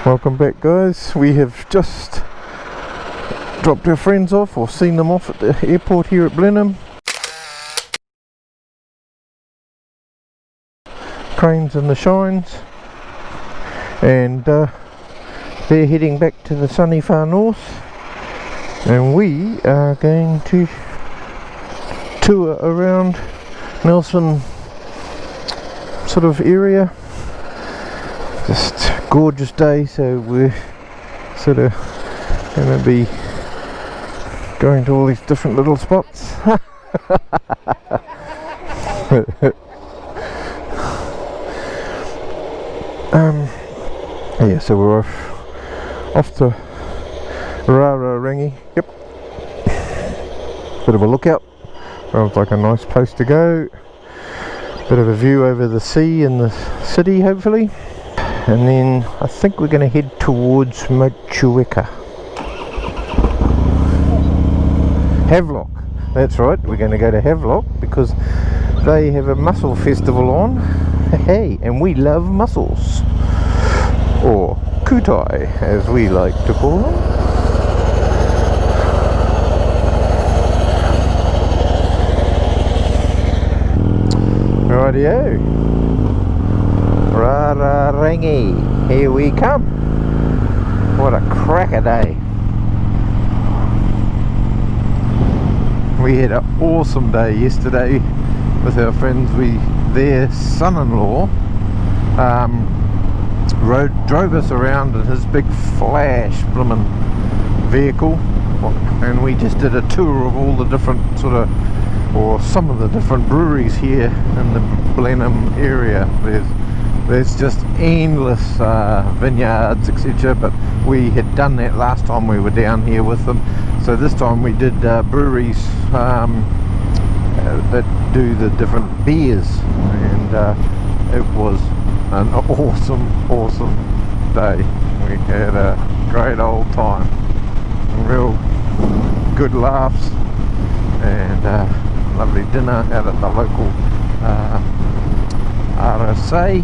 Welcome back, guys. We have just dropped our friends off, or seen them off at the airport here at Blenheim. Cranes in the shines, and they're heading back to the sunny far north, and we are going to tour around Nelson sort of area. Just gorgeous day, so we're sort of going to be going to all these different little spots. Yeah, so we're off to Rangi. Yep, bit of a lookout. Sounds like a nice place to go. Bit of a view over the sea and the city, hopefully. And then I think we're going to head towards Motueka. Havelock, that's right, we're going to go to Havelock because they have a mussel festival on. Hey, and we love mussels, or kutai as we like to call them. Rightio. Rangi, here we come. What a cracker day. We had an awesome day yesterday with our friends. Their son-in-law drove us around in his big flash blimmin' vehicle, and we just did a tour of all the different or some of the different breweries here in the Blenheim area. There's just endless vineyards, etc. But we had done that last time we were down here with them. So this time we did breweries that do the different beers, and it was an awesome day. We had a great old time, real good laughs, and lovely dinner out at the local RSA.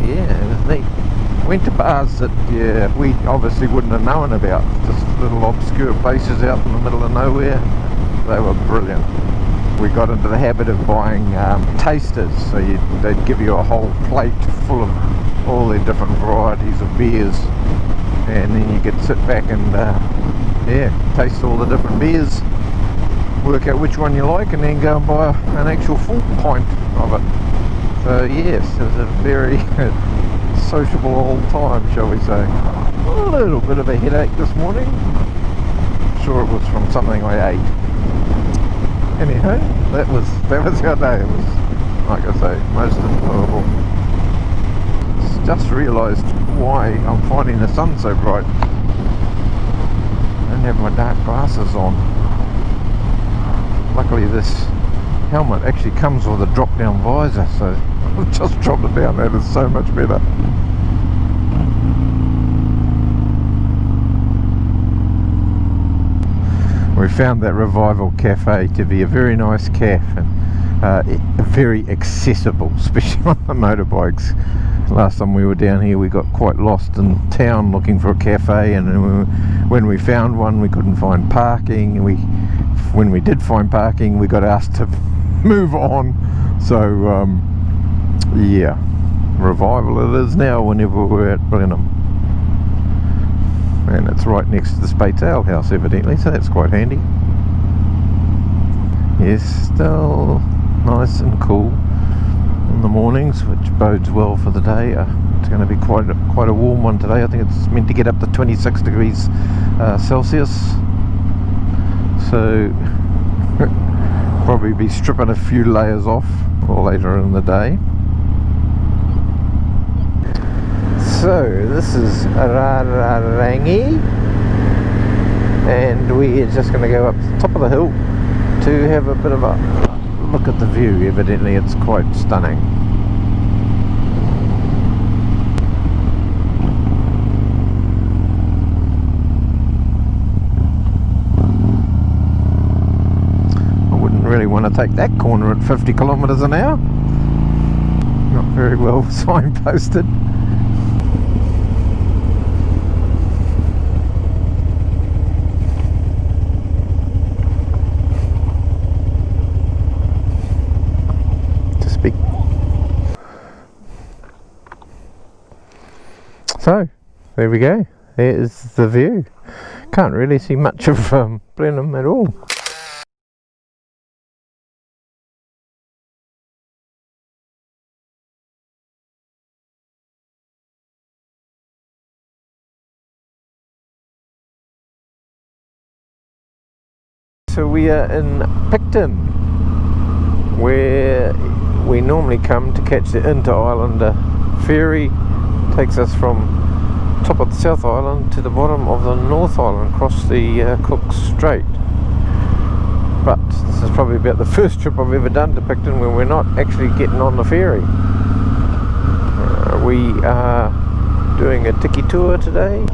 Yeah, it was neat. Went to bars that we obviously wouldn't have known about, just little obscure places out in the middle of nowhere. They were brilliant. We got into the habit of buying tasters, so they'd give you a whole plate full of all the different varieties of beers, and then you could sit back and taste all the different beers, work out which one you like, and then go and buy an actual full pint of it. So yes, it was a very sociable old time, shall we say. A little bit of a headache this morning. I'm sure it was from something I ate. Anyhow, that was our day. It was, like I say, most enjoyable. Just realised why I'm finding the sun so bright. I don't have my dark glasses on. Luckily this helmet actually comes with a drop down visor, so I've just dropped it down. That is so much better. We found that Revival Cafe to be a very nice cafe, and very accessible, especially on the motorbikes. Last time we were down here we got quite lost in town looking for a cafe, and when we found one we couldn't find parking. When we did find parking we got asked to move on, so yeah, Revival it is now whenever we're at Blenheim, and it's right next to the Spates Ale House evidently, so that's quite handy. Yes, still nice and cool in the mornings, which bodes well for the day. It's going to be quite a warm one today. I think it's meant to get up to 26 degrees Celsius, so probably be stripping a few layers off later in the day. So this is Rangi, and we are just going to go up to the top of the hill to have a bit of a look at the view. Evidently it's quite stunning. I wouldn't really want to take that corner at 50 kilometers an hour. Not very well signposted. So, there we go. There's the view. Can't really see much of Blenheim at all. So we are in Picton, where we normally come to catch the Inter-Islander ferry. Takes us from top of the South Island to the bottom of the North Island, across the Cook Strait. But this is probably about the first trip I've ever done to Picton where we're not actually getting on the ferry. We are doing a tiki tour today.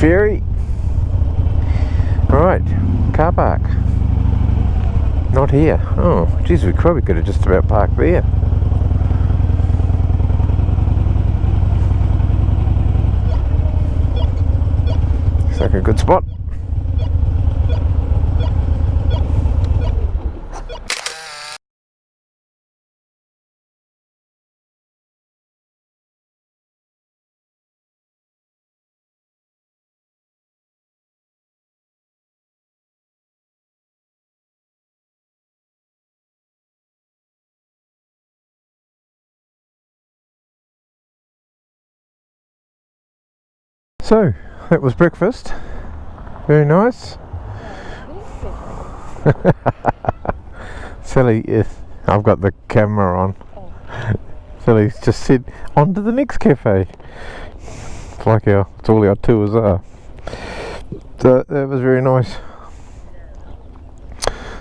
Ferry. Right, car park. Not here. Oh, geez, we probably could have just about parked there. Looks like a good spot. So, that was breakfast. Very nice. Sally, yes, I've got the camera on. Sally's just said, on to the next cafe. It's like it's all our tours are. So, that was very nice.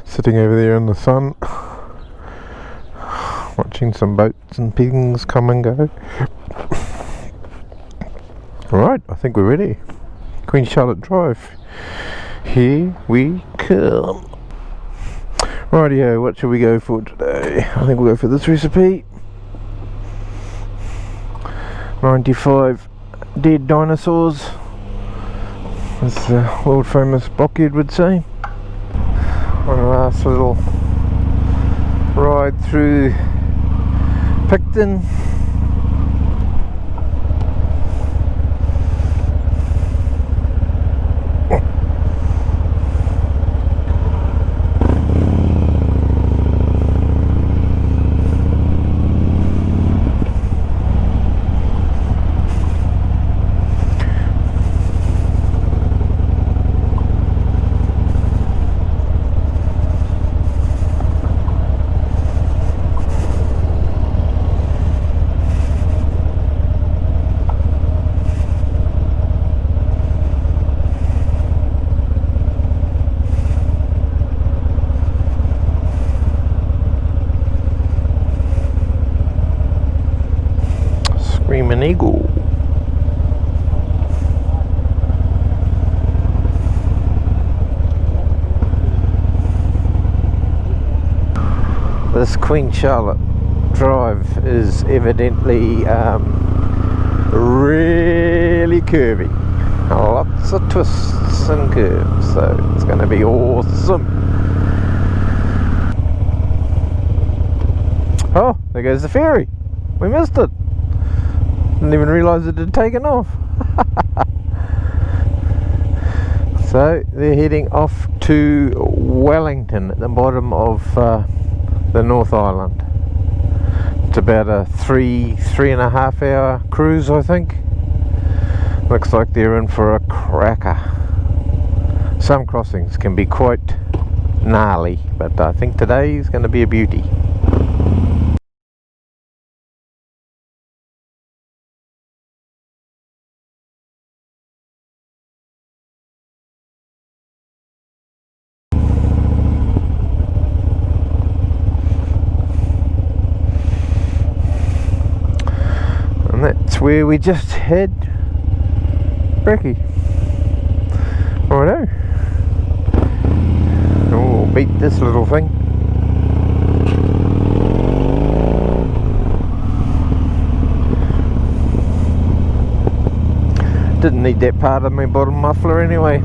Sitting over there in the sun, watching some boats and things come and go. Alright, I think we're ready. Queen Charlette Drive. Here we come. Rightio, what shall we go for today? I think we'll go for this recipe. 95 dead dinosaurs, as the world famous Blockhead would say. One last little ride through Picton. Screaming eagle. This Queen Charlette Drive is evidently really curvy. Lots of twists and curves, so it's going to be awesome. Oh, there goes the ferry. We missed it. Didn't even realise it had taken off. So they're heading off to Wellington at the bottom of the North Island. It's about a three and a half hour cruise, I think. Looks like they're in for a cracker. Some crossings can be quite gnarly, but I think today is going to be a beauty. That's where we just had brekkie. Righto. beat this little thing. Didn't need that part of my bottom muffler anyway.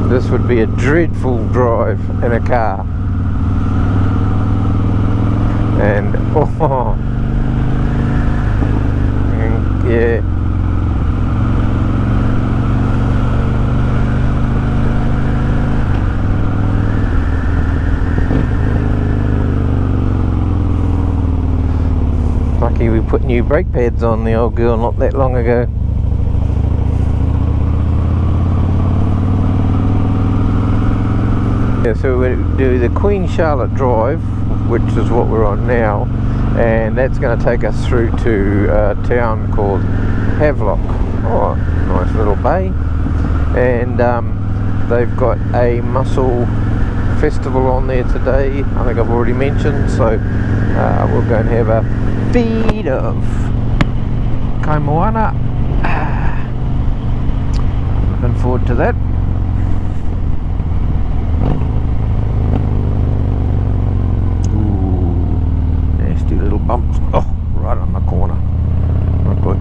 This would be a dreadful drive in a car. And yeah. Lucky we put new brake pads on the old girl not that long ago. Yeah, so we do the Queen Charlette Drive, which is what we're on now, and that's going to take us through to a town called Havelock. Oh, nice little bay. And they've got a mussel festival on there today, I think I've already mentioned, so we'll go and have a feed of kaimoana. Looking forward to that. Little bumps, oh, right on the corner, not good.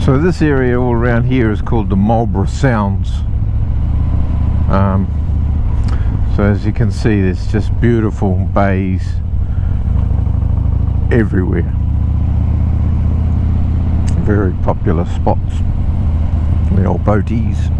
So this area all around here is called the Marlborough Sounds. So as you can see, there's just beautiful bays everywhere. Very popular spots. The old boaties.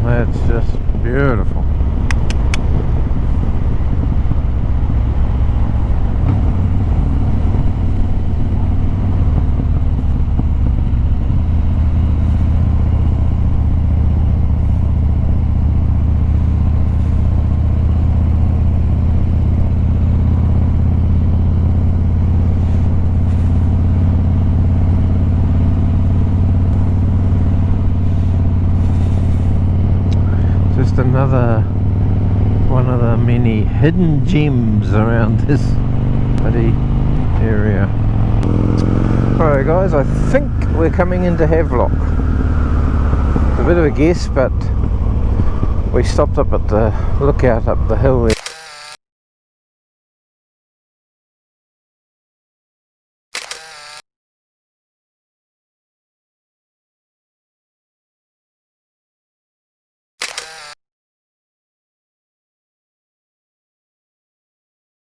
That's just beautiful. just another one of the many hidden gems around this bloody area. Alright guys, I think we're coming into Havelock. It's a bit of a guess, but we stopped up at the lookout up the hill there.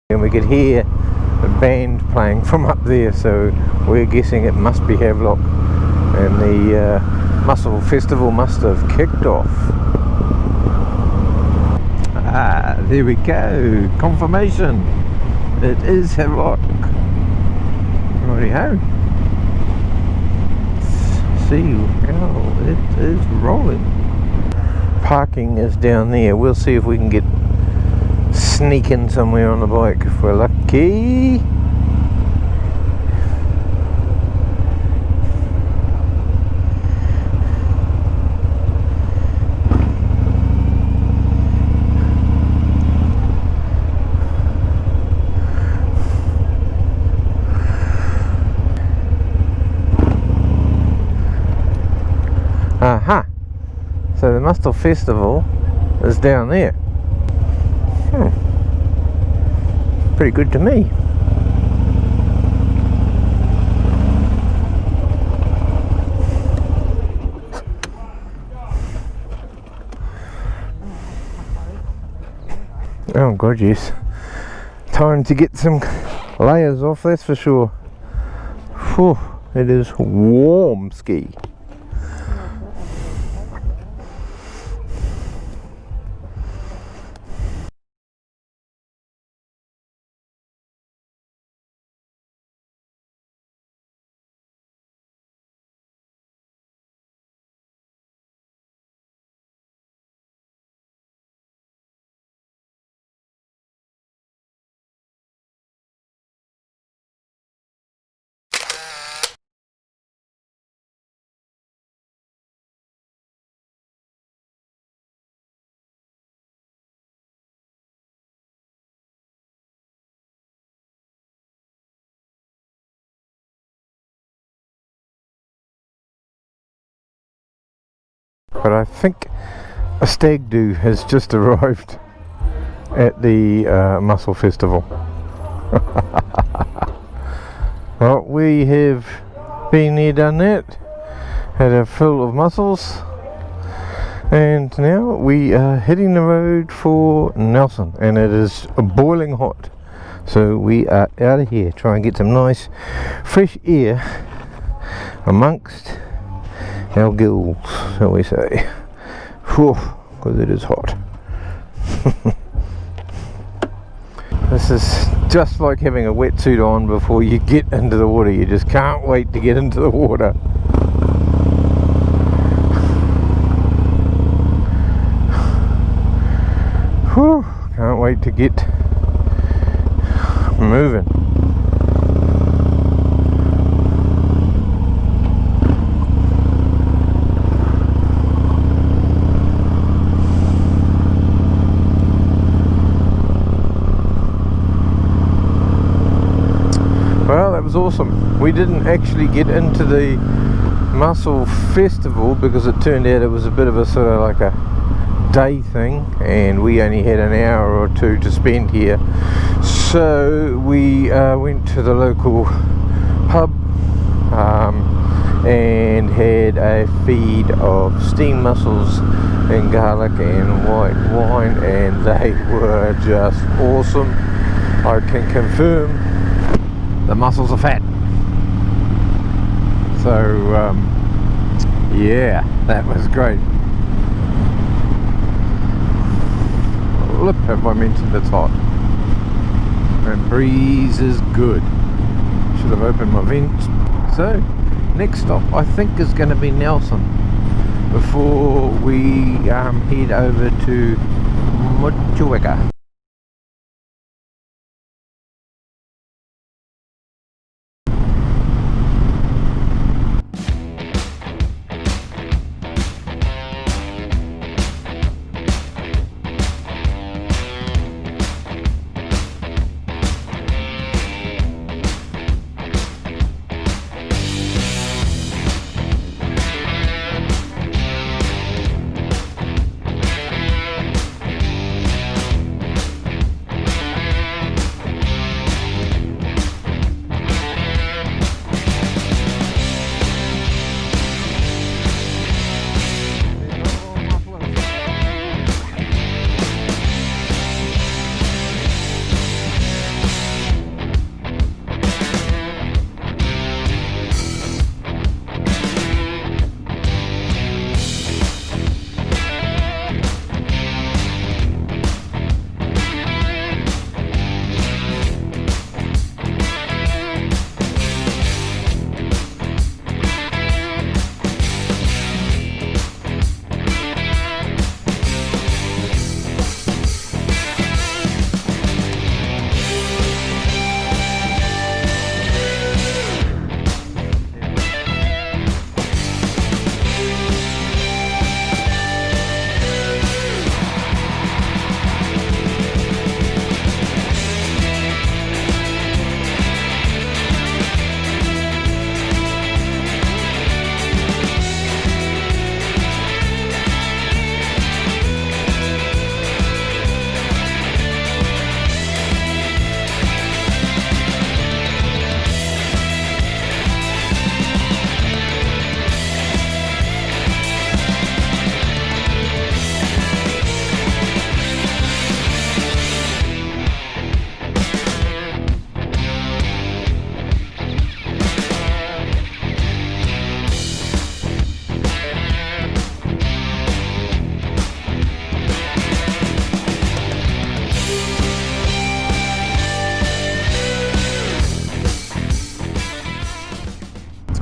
And we could hear the band playing from up there, so we're guessing it must be Havelock, and the Mussel Festival must have kicked off. Ah, there we go, confirmation, it is Havelock. Righty-ho. See how it is rolling. Parking is down there. We'll see if we can get sneak in somewhere on the bike if we're lucky. Aha! So the Mussel Festival is down there. Pretty good to me. Oh god, yes. Time to get some layers off, that's for sure. Whew, it is warm ski. But I think a stag do has just arrived at the Mussel Festival. Well, we have been there, done that, had a fill of mussels, and now we are hitting the road for Nelson, and it is boiling hot. So we are out of here, try and get some nice fresh air amongst our gills, shall we say. Whew, because it is hot. This is just like having a wetsuit on before you get into the water. You just can't wait to get into the water. Whew, can't wait to get moving. Well, that was awesome. We didn't actually get into the Mussel Festival because it turned out it was a bit of a sort of like a day thing, and we only had an hour or two to spend here. So we went to the local pub and had a feed of steamed mussels and garlic and white wine, and they were just awesome. I can confirm the mussels are fat. So yeah, that was great. Look, have I mentioned it's hot, and breeze is good. Should have opened my vents. So next stop I think is going to be Nelson before we head over to Motueka.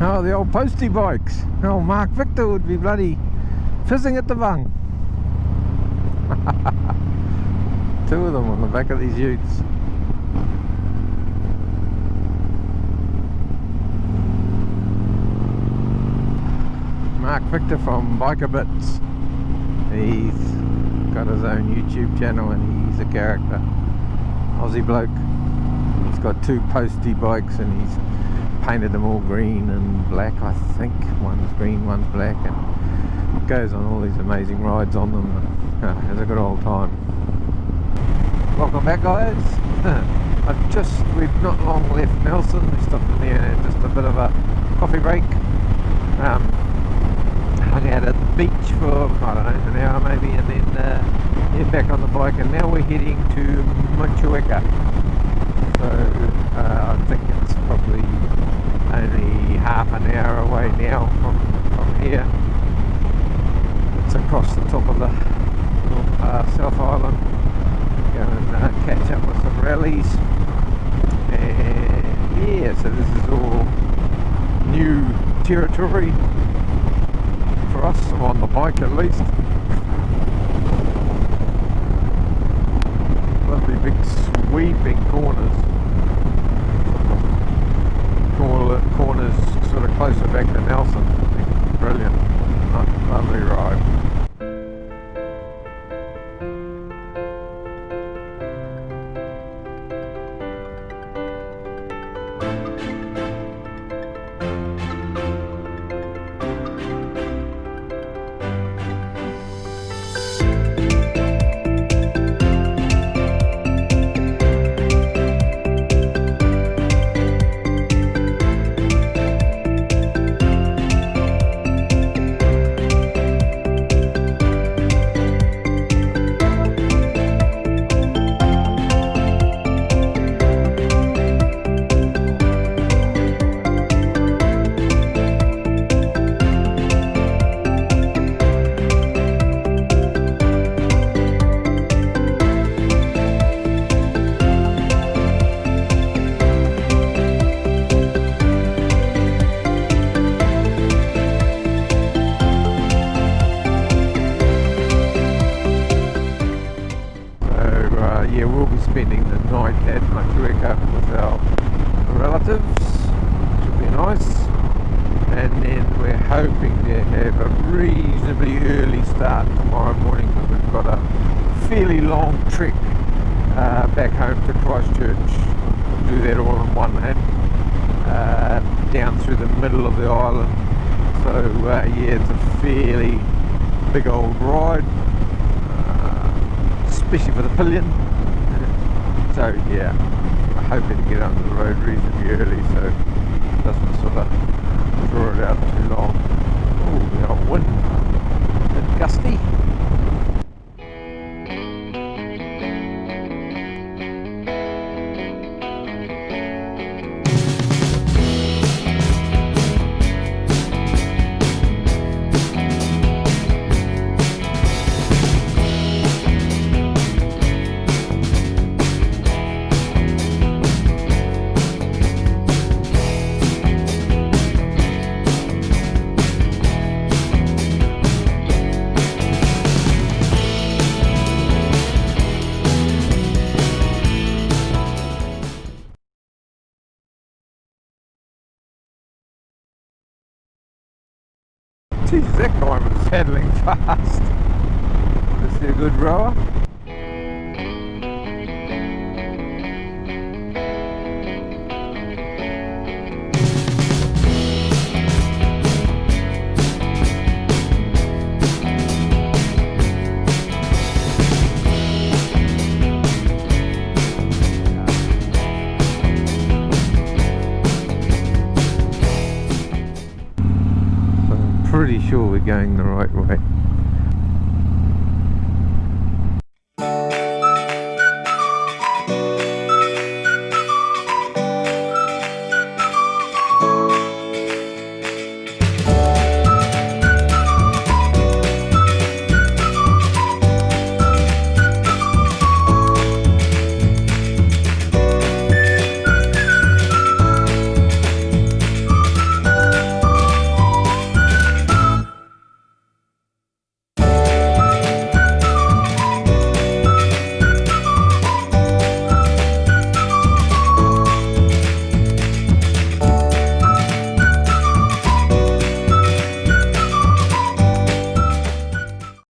Oh, the old postie bikes. Oh, Mark Victor would be bloody fizzing at the bung. Two of them on the back of these utes. Mark Victor from Biker Bits. He's got his own YouTube channel and he's a character. Aussie bloke. He's got two postie bikes and he's painted them all green and black, I think. One's green, one's black, and goes on all these amazing rides on them. Has a good old time. Welcome back, guys. We've not long left Nelson. We stopped in there, just a bit of a coffee break. Hung out at the beach for, I don't know, an hour maybe, and then head back on the bike, and now we're heading to Motueka. So I think it's probably only half an hour away now from here. It's across the top of the South Island. Go and catch up with some rallies, and yeah, so this is all new territory for us, on the bike at least. Lovely big sweeping corners. Corners sort of closer back to Nelson. I think. Brilliant. Lovely ride. Yeah, we'll be spending the night at Motueka with our relatives, which will be nice, and then we're hoping to have a reasonably early start tomorrow morning, because we've got a fairly long trek back home to Christchurch. We'll do that all in one hit, down through the middle of the island. So yeah, it's a fairly big old ride, especially for the pillion. So yeah, I'm hoping to get onto the road reasonably early so it doesn't sort of draw it out too long. Oh, the old wind, a bit gusty. Geez, that guy was paddling fast. Is he a good rower? Pretty sure we're going the right way.